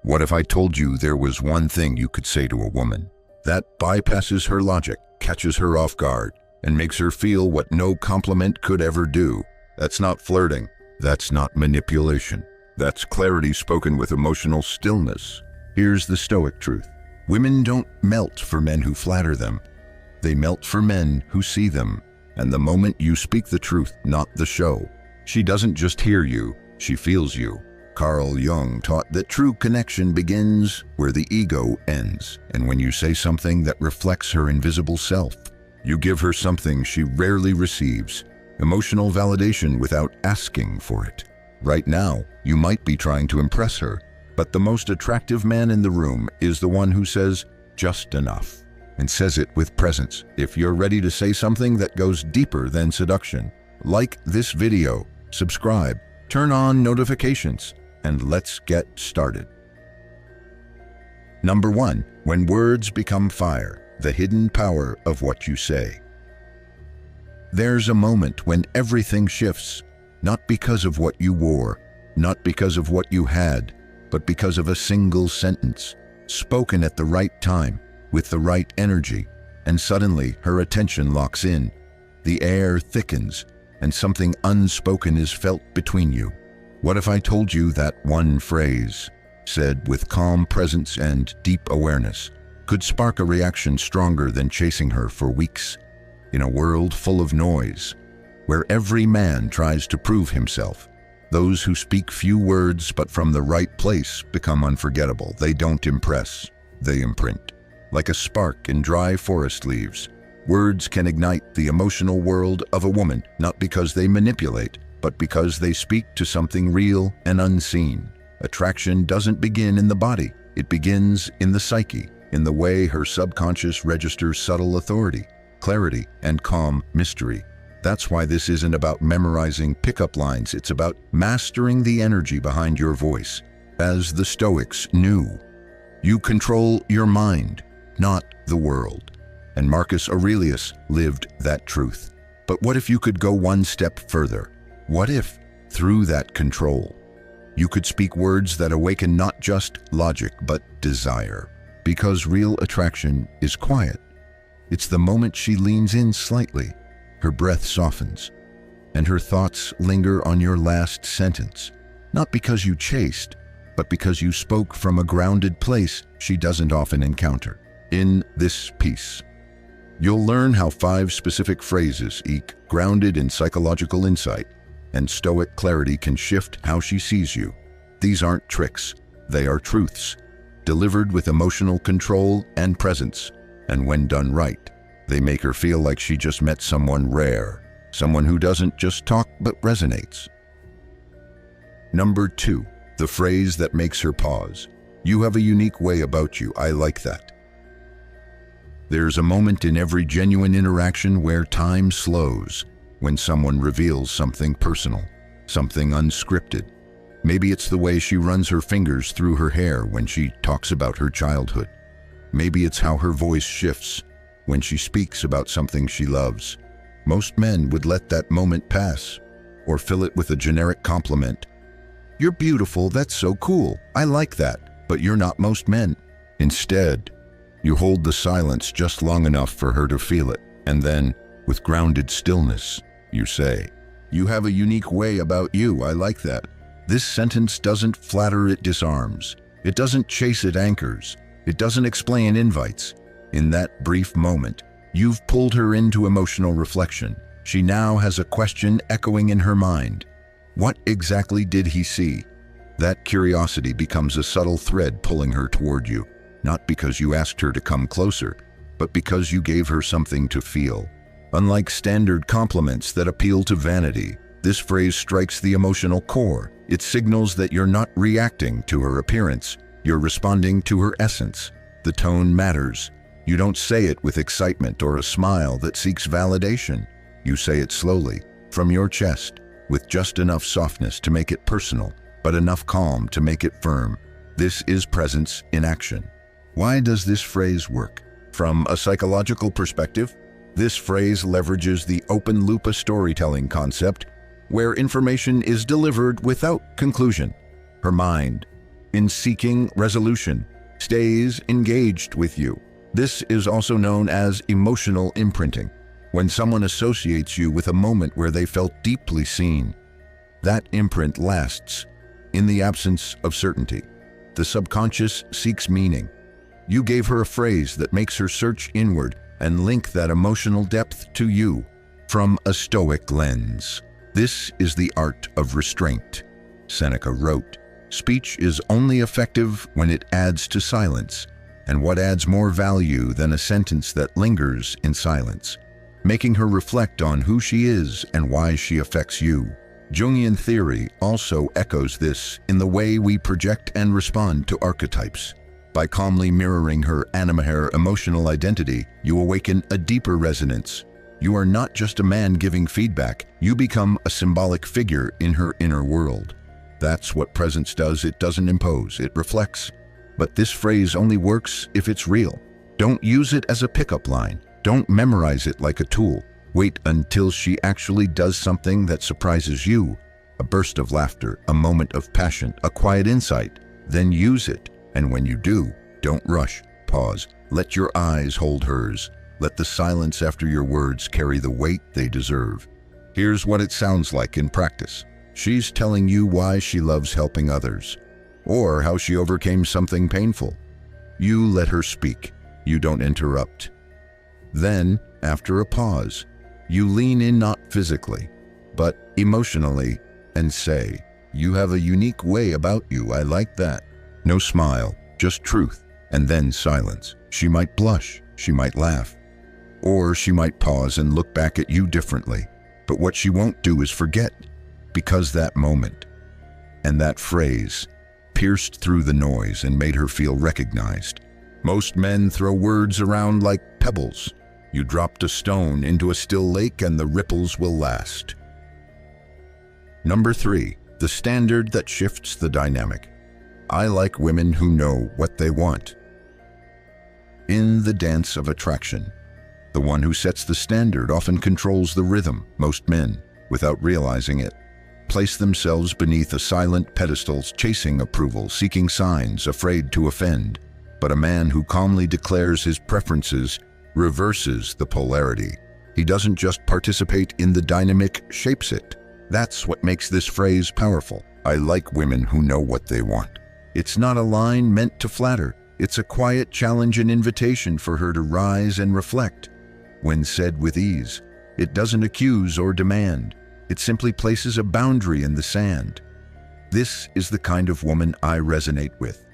What if I told you there was one thing you could say to a woman that bypasses her logic, catches her off guard, and makes her feel what no compliment could ever do? That's not flirting. That's not manipulation. That's clarity spoken with emotional stillness. Here's the Stoic truth. Women don't melt for men who flatter them. They melt for men who see them. And the moment you speak the truth, not the show, she doesn't just hear you, she feels you. Carl Jung taught that true connection begins where the ego ends. And when you say something that reflects her invisible self, you give her something she rarely receives, emotional validation without asking for it. Right now, you might be trying to impress her, but the most attractive man in the room is the one who says, just enough, and says it with presence. If you're ready to say something that goes deeper than seduction, like this video, subscribe, turn on notifications, and let's get started. Number 1, when words become fire, the hidden power of what you say. There's a moment when everything shifts, not because of what you wore, not because of what you had, but because of a single sentence, spoken at the right time, with the right energy, and suddenly her attention locks in. The air thickens, and something unspoken is felt between you. What if I told you that one phrase, said with calm presence and deep awareness, could spark a reaction stronger than chasing her for weeks? In a world full of noise, where every man tries to prove himself, those who speak few words but from the right place become unforgettable. They don't impress, they imprint. Like a spark in dry forest leaves, words can ignite the emotional world of a woman, not because they manipulate, but because they speak to something real and unseen. Attraction doesn't begin in the body, it begins in the psyche, in the way her subconscious registers subtle authority, clarity, and calm mystery. That's why this isn't about memorizing pickup lines, it's about mastering the energy behind your voice. As the Stoics knew, you control your mind, not the world. And Marcus Aurelius lived that truth. But what if you could go one step further? What if, through that control, you could speak words that awaken not just logic, but desire? Because real attraction is quiet. It's the moment she leans in slightly, her breath softens, and her thoughts linger on your last sentence. Not because you chased, but because you spoke from a grounded place she doesn't often encounter. In this piece, you'll learn how 5 specific phrases, each grounded in psychological insight and Stoic clarity, can shift how she sees you. These aren't tricks, they are truths, delivered with emotional control and presence. And when done right, they make her feel like she just met someone rare, someone who doesn't just talk but resonates. Number 2, the phrase that makes her pause. You have a unique way about you, I like that. There's a moment in every genuine interaction where time slows, when someone reveals something personal, something unscripted. Maybe it's the way she runs her fingers through her hair when she talks about her childhood. Maybe it's how her voice shifts when she speaks about something she loves. Most men would let that moment pass, or fill it with a generic compliment. You're beautiful, that's so cool, I like that, but you're not most men. Instead, you hold the silence just long enough for her to feel it, and then, with grounded stillness, you say, you have a unique way about you, I like that. This sentence doesn't flatter, it disarms. It doesn't chase, it anchors. It doesn't explain, invites. In that brief moment, you've pulled her into emotional reflection. She now has a question echoing in her mind. What exactly did he see? That curiosity becomes a subtle thread pulling her toward you, not because you asked her to come closer, but because you gave her something to feel. Unlike standard compliments that appeal to vanity, this phrase strikes the emotional core. It signals that you're not reacting to her appearance, you're responding to her essence. The tone matters. You don't say it with excitement or a smile that seeks validation. You say it slowly, from your chest, with just enough softness to make it personal, but enough calm to make it firm. This is presence in action. Why does this phrase work? From a psychological perspective, this phrase leverages the open-loop storytelling concept, where information is delivered without conclusion. Her mind, in seeking resolution, stays engaged with you. This is also known as emotional imprinting, when someone associates you with a moment where they felt deeply seen. That imprint lasts in the absence of certainty. The subconscious seeks meaning. You gave her a phrase that makes her search inward and link that emotional depth to you from a Stoic lens. This is the art of restraint. Seneca wrote, "Speech is only effective when it adds to silence, and what adds more value than a sentence that lingers in silence?" Making her reflect on who she is and why she affects you. Jungian theory also echoes this in the way we project and respond to archetypes. By calmly mirroring her anima emotional identity, you awaken a deeper resonance. You are not just a man giving feedback, you become a symbolic figure in her inner world. That's what presence does. It doesn't impose, it reflects. But this phrase only works if it's real. Don't use it as a pickup line. Don't memorize it like a tool. Wait until she actually does something that surprises you. A burst of laughter, a moment of passion, a quiet insight. Then use it. And when you do, don't rush. Pause. Let your eyes hold hers. Let the silence after your words carry the weight they deserve. Here's what it sounds like in practice. She's telling you why she loves helping others, or how she overcame something painful. You let her speak. You don't interrupt. Then, after a pause, you lean in not physically, but emotionally, and say, "You have a unique way about you, I like that." No smile, just truth, and then silence. She might blush, she might laugh, or she might pause and look back at you differently. But what she won't do is forget, because that moment and that phrase pierced through the noise and made her feel recognized. Most men throw words around like pebbles. You dropped a stone into a still lake and the ripples will last. Number 3, the standard that shifts the dynamic. I like women who know what they want. In the dance of attraction, the one who sets the standard often controls the rhythm. Most men, without realizing it, place themselves beneath a silent pedestal, chasing approval, seeking signs, afraid to offend. But a man who calmly declares his preferences reverses the polarity. He doesn't just participate in the dynamic, shapes it. That's what makes this phrase powerful. I like women who know what they want. It's not a line meant to flatter. It's a quiet challenge and invitation for her to rise and reflect. When said with ease, it doesn't accuse or demand. It simply places a boundary in the sand. This is the kind of woman I resonate with.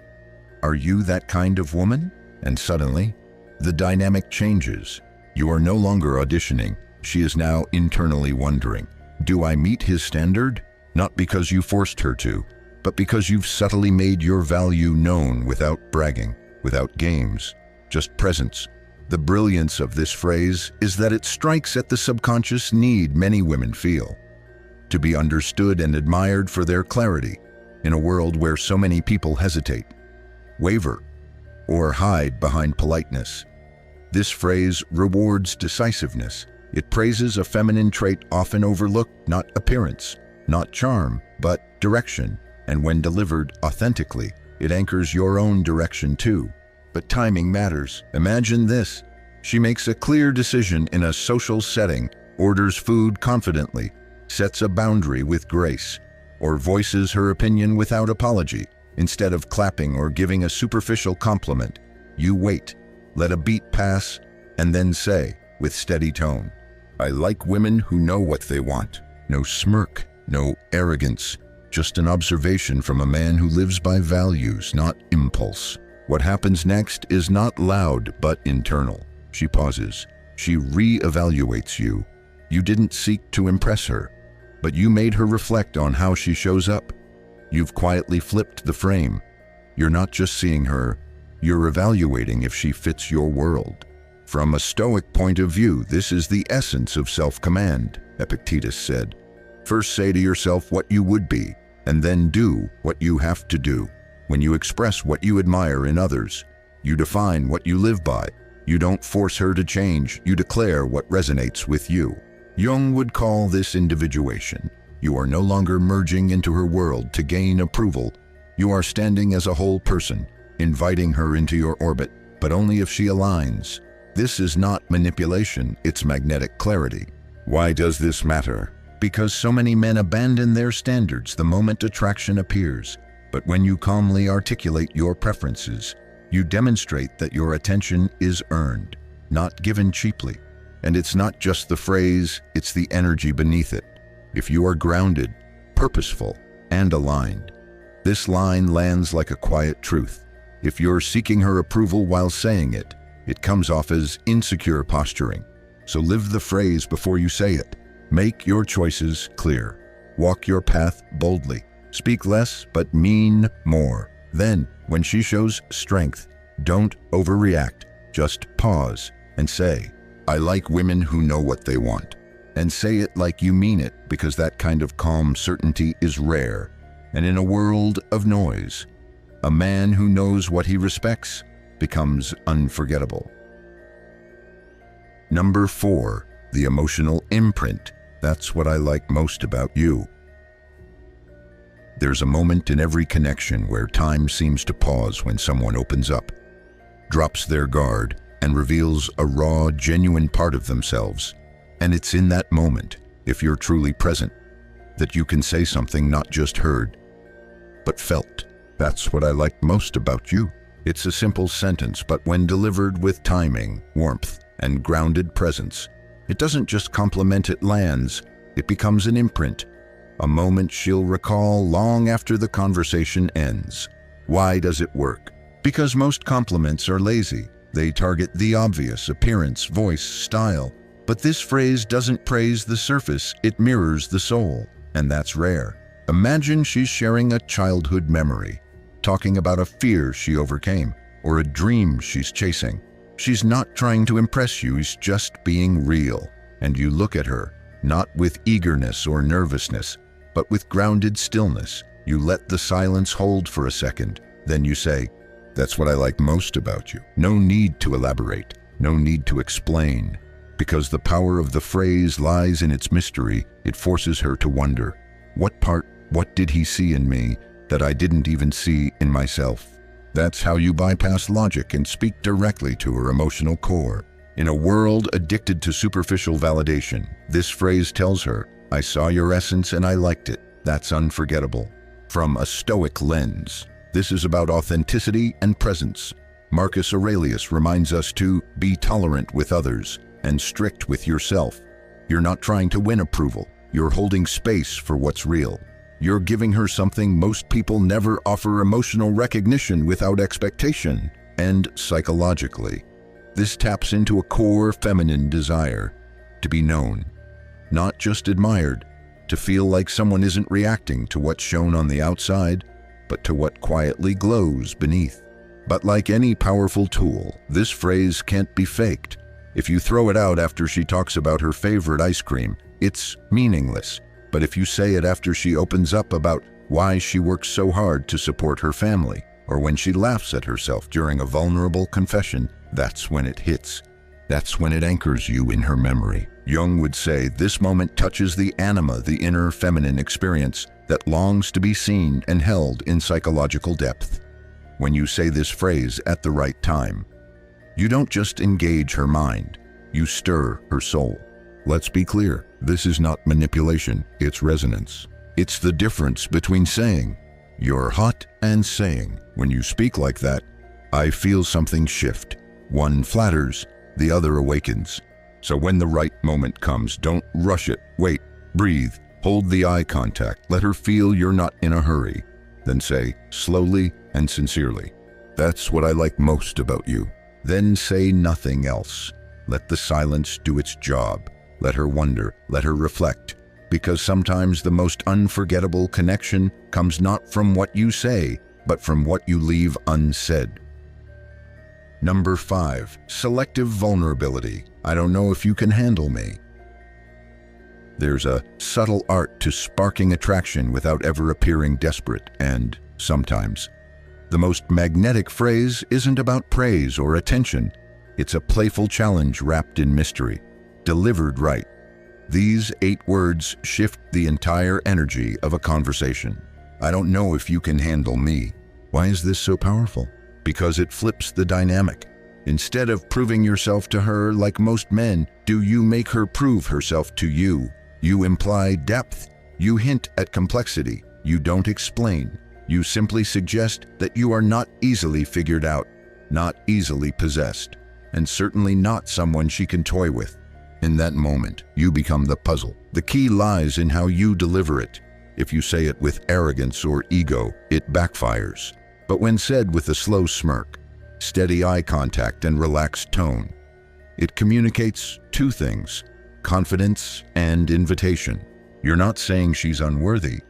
Are you that kind of woman? And suddenly, the dynamic changes. You are no longer auditioning. She is now internally wondering, do I meet his standard? Not because you forced her to, but because you've subtly made your value known without bragging, without games, just presence. The brilliance of this phrase is that it strikes at the subconscious need many women feel, to be understood and admired for their clarity in a world where so many people hesitate, waver, or hide behind politeness. This phrase rewards decisiveness. It praises a feminine trait often overlooked, not appearance, not charm, but direction. And when delivered authentically, it anchors your own direction too. But timing matters. Imagine this. She makes a clear decision in a social setting, orders food confidently, sets a boundary with grace, or voices her opinion without apology. Instead of clapping or giving a superficial compliment, you wait, let a beat pass, and then say, with steady tone, I like women who know what they want. No smirk, no arrogance, just an observation from a man who lives by values, not impulse. What happens next is not loud, but internal. She pauses. She re-evaluates you. You didn't seek to impress her, but you made her reflect on how she shows up. You've quietly flipped the frame. You're not just seeing her, you're evaluating if she fits your world. From a Stoic point of view, this is the essence of self-command, Epictetus said. First say to yourself what you would be, and then do what you have to do. When you express what you admire in others, you define what you live by. You don't force her to change, you declare what resonates with you. Jung would call this individuation. You are no longer merging into her world to gain approval. You are standing as a whole person, inviting her into your orbit, but only if she aligns. This is not manipulation, it's magnetic clarity. Why does this matter? Because so many men abandon their standards the moment attraction appears. But when you calmly articulate your preferences, you demonstrate that your attention is earned, not given cheaply. And it's not just the phrase, it's the energy beneath it. If you are grounded, purposeful, and aligned, this line lands like a quiet truth. If you're seeking her approval while saying it, it comes off as insecure posturing. So live the phrase before you say it. Make your choices clear. Walk your path boldly. Speak less, but mean more. Then, when she shows strength, don't overreact. Just pause and say, I like women who know what they want. And say it like you mean it, because that kind of calm certainty is rare. And in a world of noise, a man who knows what he respects becomes unforgettable. Number 4, the emotional imprint. That's what I like most about you. There's a moment in every connection where time seems to pause when someone opens up, drops their guard, and reveals a raw, genuine part of themselves. And it's in that moment, if you're truly present, that you can say something not just heard, but felt. That's what I like most about you. It's a simple sentence, but when delivered with timing, warmth, and grounded presence, it doesn't just compliment, it lands. It becomes an imprint, a moment she'll recall long after the conversation ends. Why does it work? Because most compliments are lazy. They target the obvious: appearance, voice, style. But this phrase doesn't praise the surface, it mirrors the soul, and that's rare. Imagine she's sharing a childhood memory, talking about a fear she overcame, or a dream she's chasing. She's not trying to impress you, she's just being real. And you look at her, not with eagerness or nervousness, but with grounded stillness. You let the silence hold for a second, then you say, that's what I like most about you. No need to elaborate, no need to explain. Because the power of the phrase lies in its mystery, it forces her to wonder, what did he see in me that I didn't even see in myself? That's how you bypass logic and speak directly to her emotional core. In a world addicted to superficial validation, this phrase tells her, I saw your essence and I liked it. That's unforgettable. From a Stoic lens, this is about authenticity and presence. Marcus Aurelius reminds us to be tolerant with others and strict with yourself. You're not trying to win approval. You're holding space for what's real. You're giving her something most people never offer: emotional recognition without expectation. And psychologically, this taps into a core feminine desire to be known, not just admired, to feel like someone isn't reacting to what's shown on the outside, but to what quietly glows beneath. But like any powerful tool, this phrase can't be faked. If you throw it out after she talks about her favorite ice cream, it's meaningless. But if you say it after she opens up about why she works so hard to support her family, or when she laughs at herself during a vulnerable confession, that's when it hits. That's when it anchors you in her memory. Jung would say this moment touches the anima, the inner feminine experience that longs to be seen and held in psychological depth. When you say this phrase at the right time, you don't just engage her mind, you stir her soul. Let's be clear, this is not manipulation, it's resonance. It's the difference between saying, you're hot, and saying, when you speak like that, I feel something shift. One flatters, the other awakens. So when the right moment comes, don't rush it. Wait, breathe, hold the eye contact, let her feel you're not in a hurry. Then say, slowly and sincerely, that's what I like most about you. Then say nothing else. Let the silence do its job. Let her wonder, let her reflect. Because sometimes the most unforgettable connection comes not from what you say, but from what you leave unsaid. Number 5, selective vulnerability. I don't know if you can handle me. There's a subtle art to sparking attraction without ever appearing desperate, and sometimes the most magnetic phrase isn't about praise or attention. It's a playful challenge wrapped in mystery. Delivered right, these 8 words shift the entire energy of a conversation. I don't know if you can handle me. Why is this so powerful? Because it flips the dynamic. Instead of proving yourself to her like most men, do you make her prove herself to you? You imply depth. You hint at complexity. You don't explain. You simply suggest that you are not easily figured out, not easily possessed, and certainly not someone she can toy with. In that moment, you become the puzzle. The key lies in how you deliver it. If you say it with arrogance or ego, it backfires. But when said with a slow smirk, steady eye contact, and relaxed tone, it communicates two things: confidence and invitation. You're not saying she's unworthy.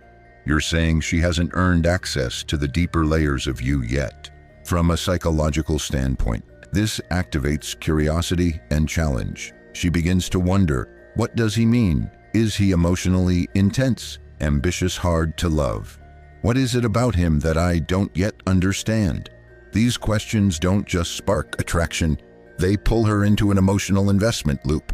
You're saying she hasn't earned access to the deeper layers of you yet. From a psychological standpoint, this activates curiosity and challenge. She begins to wonder, what does he mean? Is he emotionally intense, ambitious, hard to love? What is it about him that I don't yet understand? These questions don't just spark attraction, they pull her into an emotional investment loop.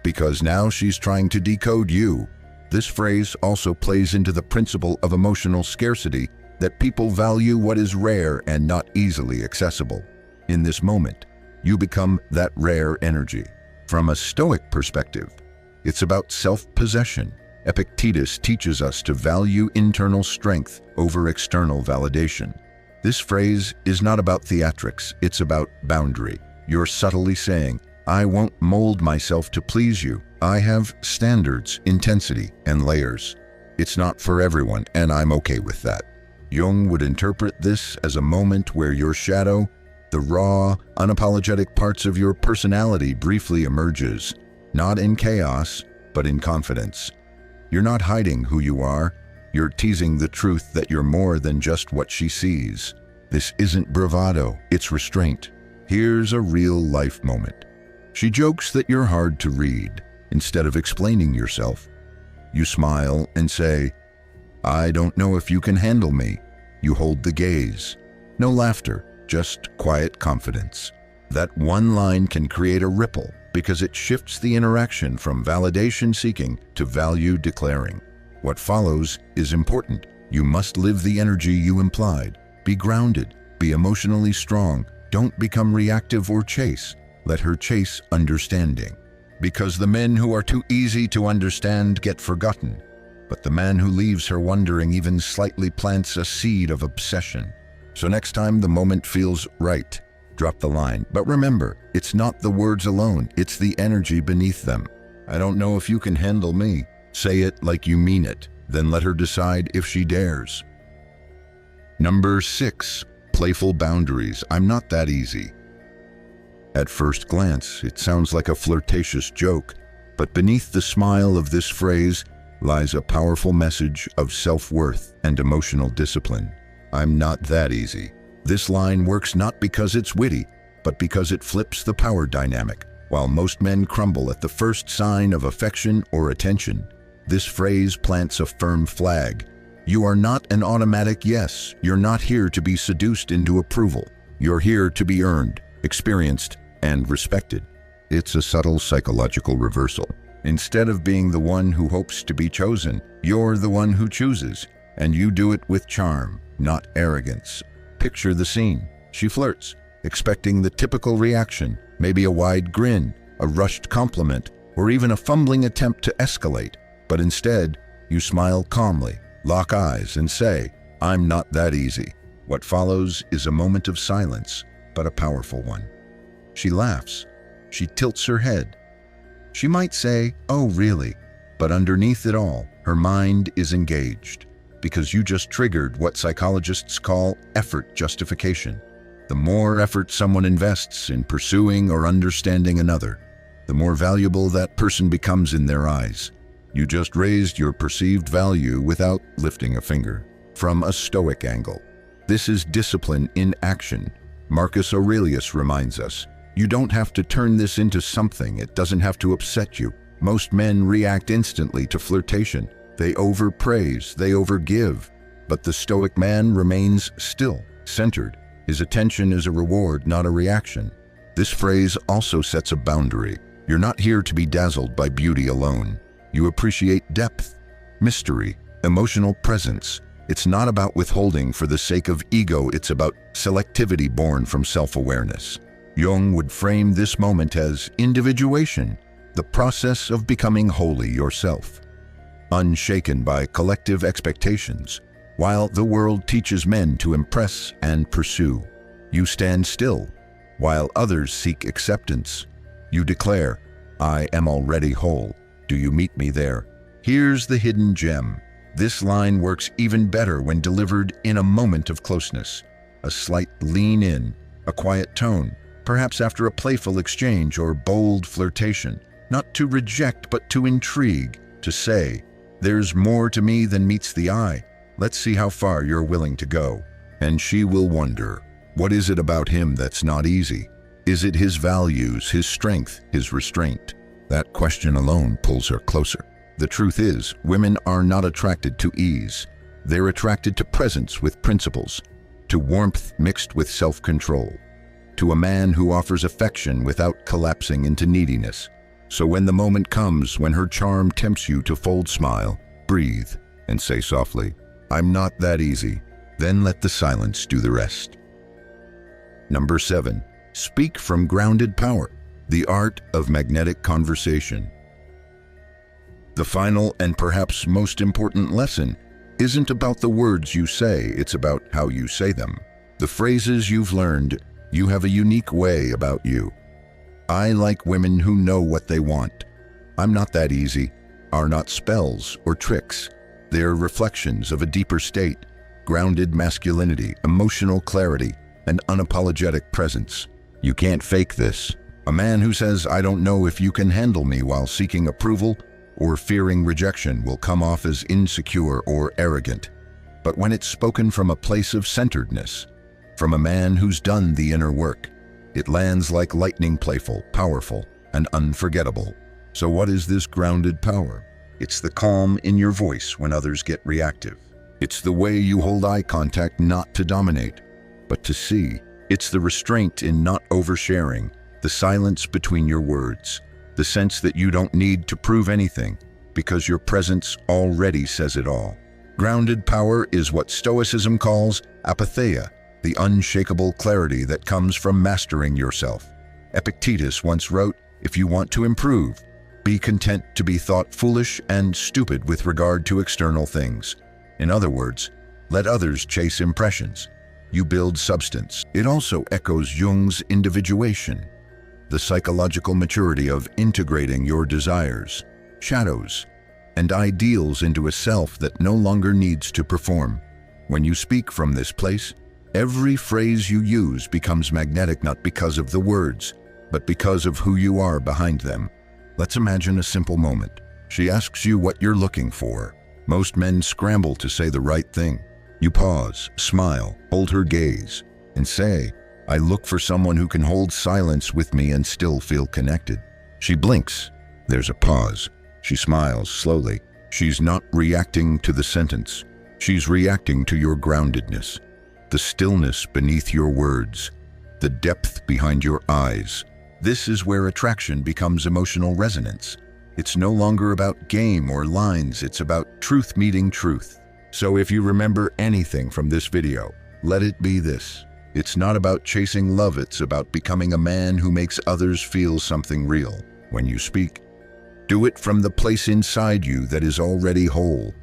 Because now she's trying to decode you. This phrase also plays into the principle of emotional scarcity, that people value what is rare and not easily accessible. In this moment, you become that rare energy. From a Stoic perspective, it's about self-possession. Epictetus teaches us to value internal strength over external validation. This phrase is not about theatrics, it's about boundary. You're subtly saying, I won't mold myself to please you. I have standards, intensity, and layers. It's not for everyone, and I'm okay with that. Jung would interpret this as a moment where your shadow, the raw, unapologetic parts of your personality, briefly emerges, not in chaos, but in confidence. You're not hiding who you are, you're teasing the truth that you're more than just what she sees. This isn't bravado, it's restraint. Here's a real-life moment. She jokes that you're hard to read. Instead of explaining yourself, you smile and say, I don't know if you can handle me. You hold the gaze. No laughter, just quiet confidence. That one line can create a ripple because it shifts the interaction from validation seeking to value declaring. What follows is important. You must live the energy you implied. Be grounded, be emotionally strong. Don't become reactive or chase. Let her chase understanding. Because the men who are too easy to understand get forgotten, but the man who leaves her wondering even slightly plants a seed of obsession. So next time the moment feels right, drop the line. But remember, it's not the words alone, it's the energy beneath them. I don't know if you can handle me. Say it like you mean it, then let her decide if she dares. Number 6, playful boundaries. I'm not that easy. At first glance, it sounds like a flirtatious joke, but beneath the smile of this phrase lies a powerful message of self-worth and emotional discipline. I'm not that easy. This line works not because it's witty, but because it flips the power dynamic. While most men crumble at the first sign of affection or attention, this phrase plants a firm flag. You are not an automatic yes. You're not here to be seduced into approval. You're here to be earned, experienced, and respected. It's a subtle psychological reversal. Instead of being the one who hopes to be chosen, you're the one who chooses, and you do it with charm, not arrogance. Picture the scene. She flirts, expecting the typical reaction, maybe a wide grin, a rushed compliment, or even a fumbling attempt to escalate. But instead, you smile calmly, lock eyes, and say, I'm not that easy. What follows is a moment of silence, but a powerful one. She laughs. She tilts her head. She might say, oh really? But underneath it all, her mind is engaged. Because you just triggered what psychologists call effort justification. The more effort someone invests in pursuing or understanding another, the more valuable that person becomes in their eyes. You just raised your perceived value without lifting a finger. From a Stoic angle, this is discipline in action. Marcus Aurelius reminds us, you don't have to turn this into something, it doesn't have to upset you. Most men react instantly to flirtation. They overpraise, they overgive. But the Stoic man remains still, centered. His attention is a reward, not a reaction. This phrase also sets a boundary. You're not here to be dazzled by beauty alone. You appreciate depth, mystery, emotional presence. It's not about withholding for the sake of ego, it's about selectivity born from self-awareness. Jung would frame this moment as individuation, the process of becoming wholly yourself, unshaken by collective expectations. While the world teaches men to impress and pursue, you stand still. While others seek acceptance, you declare, I am already whole. Do you meet me there? Here's the hidden gem. This line works even better when delivered in a moment of closeness. A slight lean in, a quiet tone, perhaps after a playful exchange or bold flirtation. Not to reject, but to intrigue, to say, there's more to me than meets the eye. Let's see how far you're willing to go. And she will wonder, what is it about him that's not easy? Is it his values, his strength, his restraint? That question alone pulls her closer. The truth is, women are not attracted to ease. They're attracted to presence with principles, to warmth mixed with self-control, to a man who offers affection without collapsing into neediness. So when the moment comes when her charm tempts you to fold smile, breathe, and say softly, I'm not that easy. Then let the silence do the rest. Number 7. Speak from grounded power. The art of magnetic conversation. The final and perhaps most important lesson isn't about the words you say, it's about how you say them. The phrases you've learned, you have a unique way about you. I like women who know what they want. I'm not that easy are not spells or tricks. They're reflections of a deeper state, grounded masculinity, emotional clarity, and unapologetic presence. You can't fake this. A man who says, I don't know if you can handle me while seeking approval or fearing rejection will come off as insecure or arrogant. But when it's spoken from a place of centeredness, from a man who's done the inner work, it lands like lightning, playful, powerful, and unforgettable. So what is this grounded power? It's the calm in your voice when others get reactive. It's the way you hold eye contact not to dominate, but to see. It's the restraint in not oversharing, the silence between your words, the sense that you don't need to prove anything because your presence already says it all. Grounded power is what Stoicism calls apatheia, the unshakable clarity that comes from mastering yourself. Epictetus once wrote, if you want to improve, be content to be thought foolish and stupid with regard to external things. In other words, let others chase impressions. You build substance. It also echoes Jung's individuation, the psychological maturity of integrating your desires, shadows, and ideals into a self that no longer needs to perform. When you speak from this place, every phrase you use becomes magnetic not because of the words, but because of who you are behind them. Let's imagine a simple moment. She asks you what you're looking for. Most men scramble to say the right thing. You pause, smile, hold her gaze, and say, I look for someone who can hold silence with me and still feel connected. She blinks. There's a pause. She smiles slowly. She's not reacting to the sentence. She's reacting to your groundedness, the stillness beneath your words, the depth behind your eyes. This is where attraction becomes emotional resonance. It's no longer about game or lines, it's about truth meeting truth. So if you remember anything from this video, let it be this. It's not about chasing love, it's about becoming a man who makes others feel something real. When you speak, do it from the place inside you that is already whole,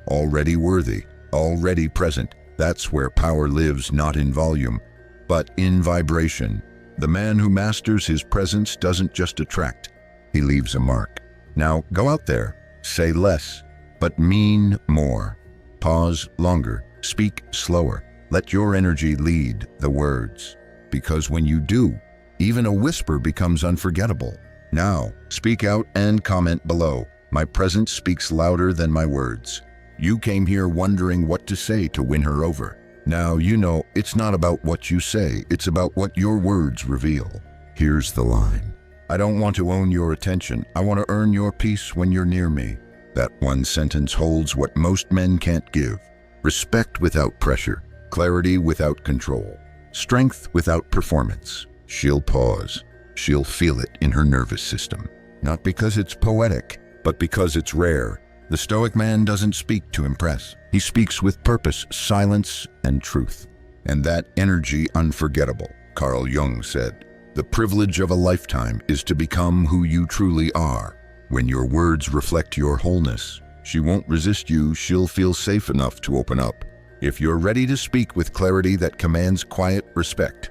already worthy, already present. That's where power lives, not in volume, but in vibration. The man who masters his presence doesn't just attract, he leaves a mark. Now go out there, say less, but mean more. Pause longer, speak slower. Let your energy lead the words, because when you do, even a whisper becomes unforgettable. Now, speak out and comment below. My presence speaks louder than my words. You came here wondering what to say to win her over. Now you know it's not about what you say, it's about what your words reveal. Here's the line. I don't want to own your attention. I want to earn your peace when you're near me. That one sentence holds what most men can't give. Respect without pressure. Clarity without control, strength without performance. She'll pause. She'll feel it in her nervous system. Not because it's poetic, but because it's rare. The Stoic man doesn't speak to impress. He speaks with purpose, silence, and truth. And that energy unforgettable. Carl Jung said, "The privilege of a lifetime is to become who you truly are. When your words reflect your wholeness, she won't resist you, she'll feel safe enough to open up. If you're ready to speak with clarity that commands quiet respect,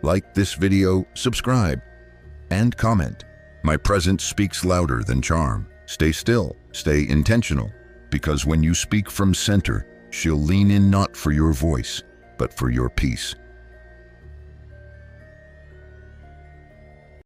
like this video, subscribe, and comment. My presence speaks louder than charm. Stay still, stay intentional, because when you speak from center, she'll lean in not for your voice, but for your peace."